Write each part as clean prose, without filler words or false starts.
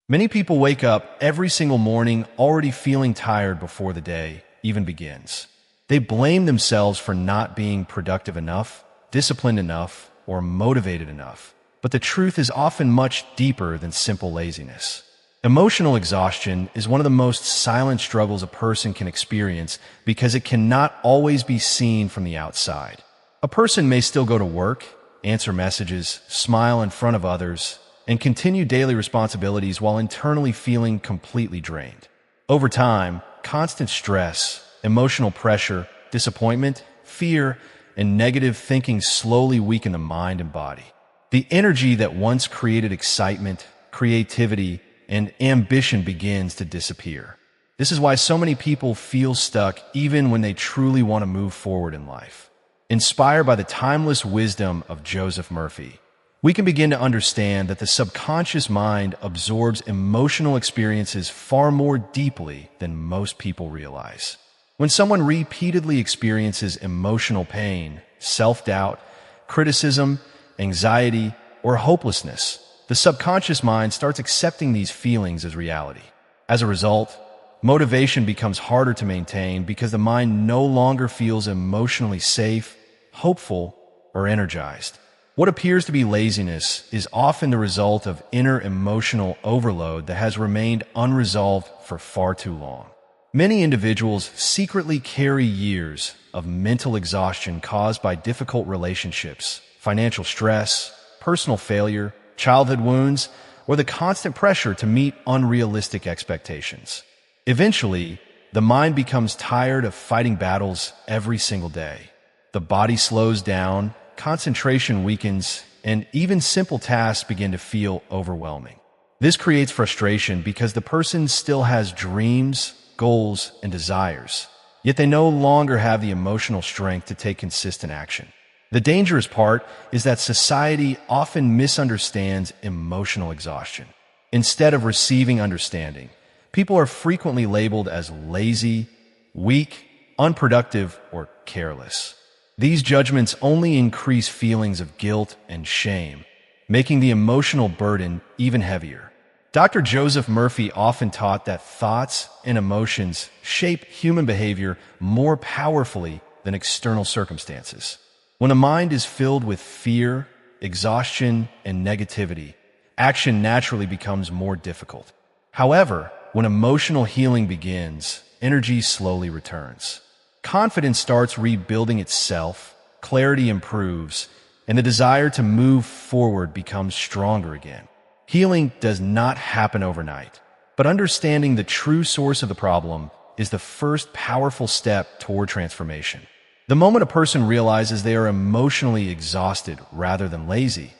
Many people wake up every single morning already feeling tired before the day even begins. They blame themselves for not being productive enough, disciplined enough, or motivated enough. But the truth is often much deeper than simple laziness. Emotional exhaustion is one of the most silent struggles a person can experience because it cannot always be seen from the outside. A person may still go to work, answer messages, smile in front of others, and continue daily responsibilities while internally feeling completely drained. Over time, constant stress, emotional pressure, disappointment, fear, and negative thinking slowly weaken the mind and body. The energy that once created excitement, creativity, and ambition begins to disappear. This is why so many people feel stuck even when they truly want to move forward in life. Inspired by the timeless wisdom of Joseph Murphy, we can begin to understand that the subconscious mind absorbs emotional experiences far more deeply than most people realize. When someone repeatedly experiences emotional pain, self-doubt, criticism, anxiety, or hopelessness, the subconscious mind starts accepting these feelings as reality. As a result, motivation becomes harder to maintain because the mind no longer feels emotionally safe, hopeful, or energized. What appears to be laziness is often the result of inner emotional overload that has remained unresolved for far too long. Many individuals secretly carry years of mental exhaustion caused by difficult relationships, financial stress, personal failure, childhood wounds, or the constant pressure to meet unrealistic expectations. Eventually, the mind becomes tired of fighting battles every single day. The body slows down, concentration weakens, and even simple tasks begin to feel overwhelming. This creates frustration because the person still has dreams, goals, and desires, yet they no longer have the emotional strength to take consistent action. The dangerous part is that society often misunderstands emotional exhaustion. Instead of receiving understanding, people are frequently labeled as lazy, weak, unproductive, or careless. These judgments only increase feelings of guilt and shame, making the emotional burden even heavier. Dr. Joseph Murphy often taught that thoughts and emotions shape human behavior more powerfully than external circumstances. When a mind is filled with fear, exhaustion, and negativity, action naturally becomes more difficult. However, when emotional healing begins, energy slowly returns. Confidence starts rebuilding itself, clarity improves, and the desire to move forward becomes stronger again. Healing does not happen overnight, but understanding the true source of the problem is the first powerful step toward transformation. The moment a person realizes they are emotionally exhausted rather than lazy,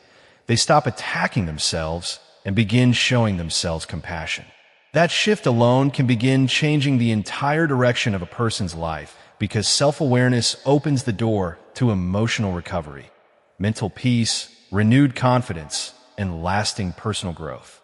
they stop attacking themselves and begin showing themselves compassion. That shift alone can begin changing the entire direction of a person's life because self-awareness opens the door to emotional recovery, mental peace, renewed confidence, and lasting personal growth.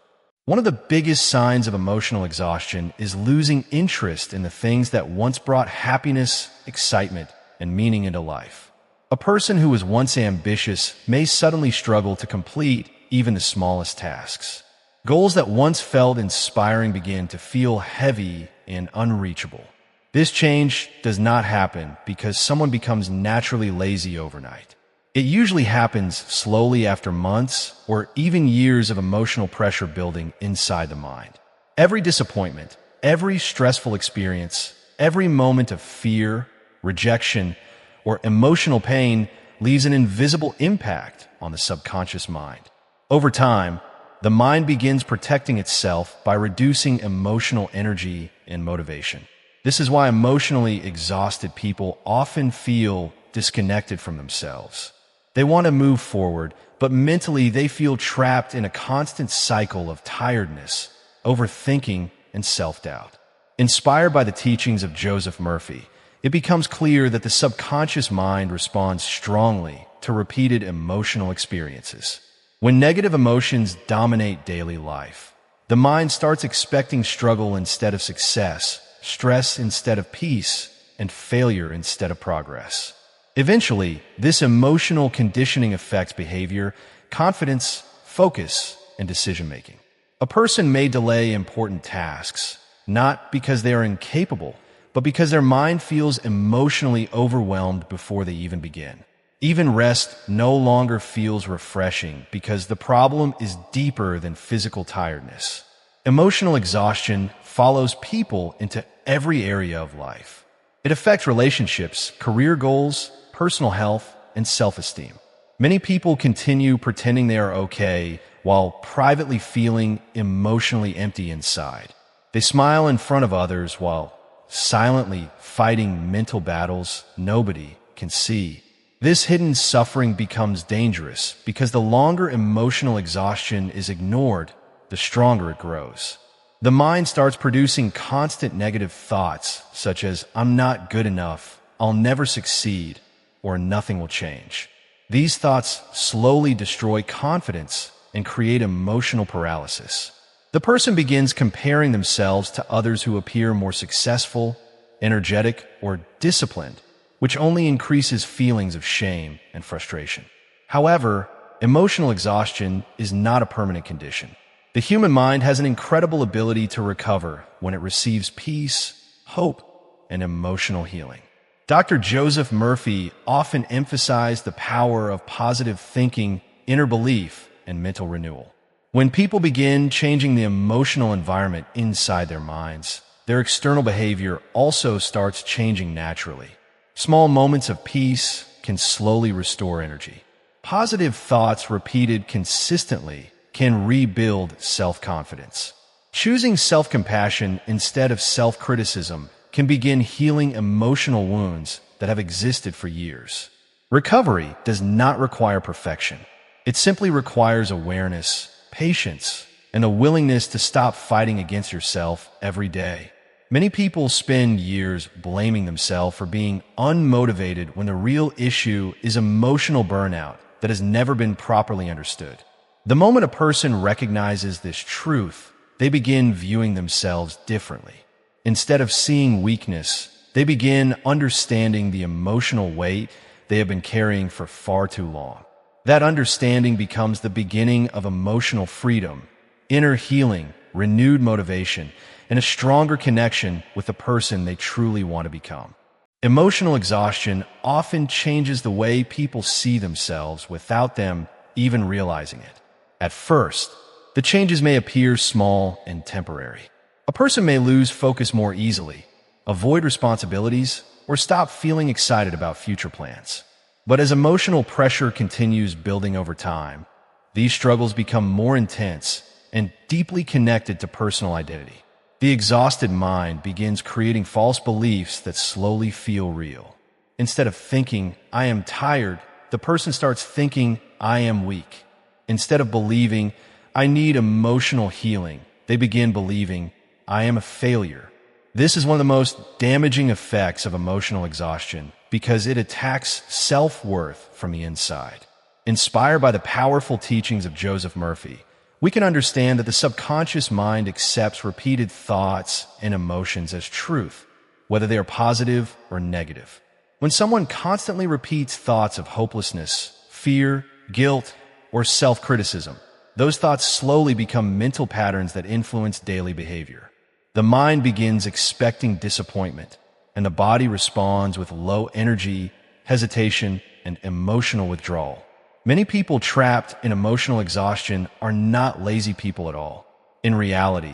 One of the biggest signs of emotional exhaustion is losing interest in the things that once brought happiness, excitement, and meaning into life. A person who was once ambitious may suddenly struggle to complete even the smallest tasks. Goals that once felt inspiring begin to feel heavy and unreachable. This change does not happen because someone becomes naturally lazy overnight. It usually happens slowly after months or even years of emotional pressure building inside the mind. Every disappointment, every stressful experience, every moment of fear, rejection, or emotional pain leaves an invisible impact on the subconscious mind. Over time, the mind begins protecting itself by reducing emotional energy and motivation. This is why emotionally exhausted people often feel disconnected from themselves. They want to move forward, but mentally they feel trapped in a constant cycle of tiredness, overthinking, and self-doubt. Inspired by the teachings of Joseph Murphy, it becomes clear that the subconscious mind responds strongly to repeated emotional experiences. When negative emotions dominate daily life, the mind starts expecting struggle instead of success, stress instead of peace, and failure instead of progress. Eventually, this emotional conditioning affects behavior, confidence, focus, and decision-making. A person may delay important tasks, not because they are incapable, but because their mind feels emotionally overwhelmed before they even begin. Even rest no longer feels refreshing because the problem is deeper than physical tiredness. Emotional exhaustion follows people into every area of life. It affects relationships, career goals, personal health, and self-esteem. Many people continue pretending they are okay while privately feeling emotionally empty inside. They smile in front of others while silently fighting mental battles nobody can see. This hidden suffering becomes dangerous because the longer emotional exhaustion is ignored, the stronger it grows. The mind starts producing constant negative thoughts such as, "I'm not good enough, I'll never succeed," or "nothing will change." These thoughts slowly destroy confidence and create emotional paralysis. The person begins comparing themselves to others who appear more successful, energetic, or disciplined, which only increases feelings of shame and frustration. However, emotional exhaustion is not a permanent condition. The human mind has an incredible ability to recover when it receives peace, hope, and emotional healing. Dr. Joseph Murphy often emphasized the power of positive thinking, inner belief, and mental renewal. When people begin changing the emotional environment inside their minds, their external behavior also starts changing naturally. Small moments of peace can slowly restore energy. Positive thoughts repeated consistently can rebuild self-confidence. Choosing self-compassion instead of self-criticism can begin healing emotional wounds that have existed for years. Recovery does not require perfection. It simply requires awareness, patience, and a willingness to stop fighting against yourself every day. Many people spend years blaming themselves for being unmotivated when the real issue is emotional burnout that has never been properly understood. The moment a person recognizes this truth, they begin viewing themselves differently. Instead of seeing weakness, they begin understanding the emotional weight they have been carrying for far too long. That understanding becomes the beginning of emotional freedom, inner healing, renewed motivation, and a stronger connection with the person they truly want to become. Emotional exhaustion often changes the way people see themselves without them even realizing it. At first, the changes may appear small and temporary. A person may lose focus more easily, avoid responsibilities, or stop feeling excited about future plans. But as emotional pressure continues building over time, these struggles become more intense and deeply connected to personal identity. The exhausted mind begins creating false beliefs that slowly feel real. Instead of thinking, "I am tired," the person starts thinking, "I am weak." Instead of believing, "I need emotional healing," they begin believing, "I am a failure." This is one of the most damaging effects of emotional exhaustion because it attacks self-worth from the inside. Inspired by the powerful teachings of Joseph Murphy, we can understand that the subconscious mind accepts repeated thoughts and emotions as truth, whether they are positive or negative. When someone constantly repeats thoughts of hopelessness, fear, guilt, or self-criticism, those thoughts slowly become mental patterns that influence daily behavior. The mind begins expecting disappointment, and the body responds with low energy, hesitation, and emotional withdrawal. Many people trapped in emotional exhaustion are not lazy people at all. In reality,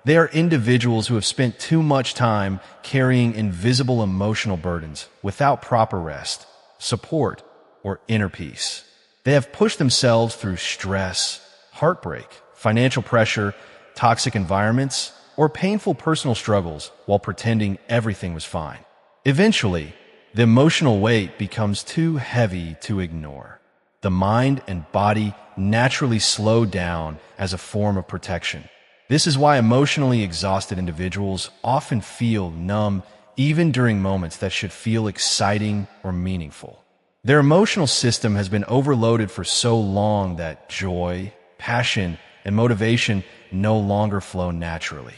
they are individuals who have spent too much time carrying invisible emotional burdens without proper rest, support, or inner peace. They have pushed themselves through stress, heartbreak, financial pressure, toxic environments, or painful personal struggles while pretending everything was fine. Eventually, the emotional weight becomes too heavy to ignore. The mind and body naturally slow down as a form of protection. This is why emotionally exhausted individuals often feel numb even during moments that should feel exciting or meaningful. Their emotional system has been overloaded for so long that joy, passion, and motivation no longer flow naturally.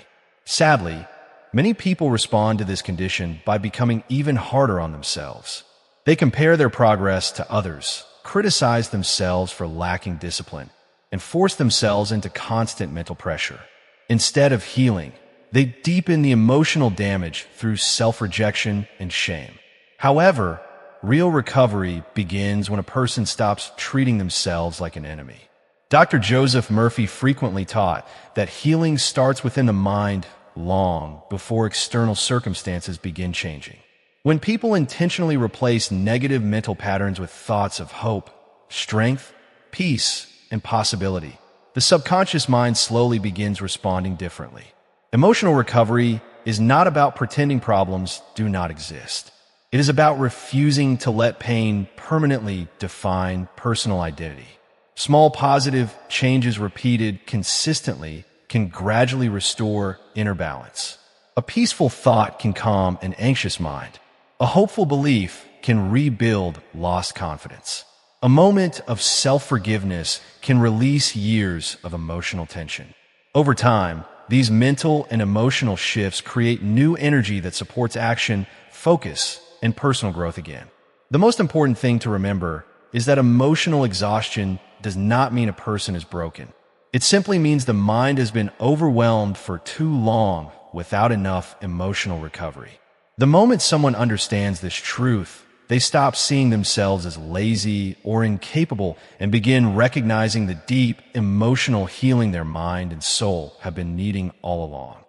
Sadly, many people respond to this condition by becoming even harder on themselves. They compare their progress to others, criticize themselves for lacking discipline, and force themselves into constant mental pressure. Instead of healing, they deepen the emotional damage through self-rejection and shame. However, real recovery begins when a person stops treating themselves like an enemy. Dr. Joseph Murphy frequently taught that healing starts within the mind long before external circumstances begin changing. When people intentionally replace negative mental patterns with thoughts of hope, strength, peace, and possibility, the subconscious mind slowly begins responding differently. Emotional recovery is not about pretending problems do not exist. It is about refusing to let pain permanently define personal identity. Small positive changes repeated consistently can gradually restore inner balance. A peaceful thought can calm an anxious mind. A hopeful belief can rebuild lost confidence. A moment of self-forgiveness can release years of emotional tension. Over time, these mental and emotional shifts create new energy that supports action, focus, and personal growth again. The most important thing to remember is that emotional exhaustion does not mean a person is broken. It simply means the mind has been overwhelmed for too long without enough emotional recovery. The moment someone understands this truth, they stop seeing themselves as lazy or incapable and begin recognizing the deep emotional healing their mind and soul have been needing all along.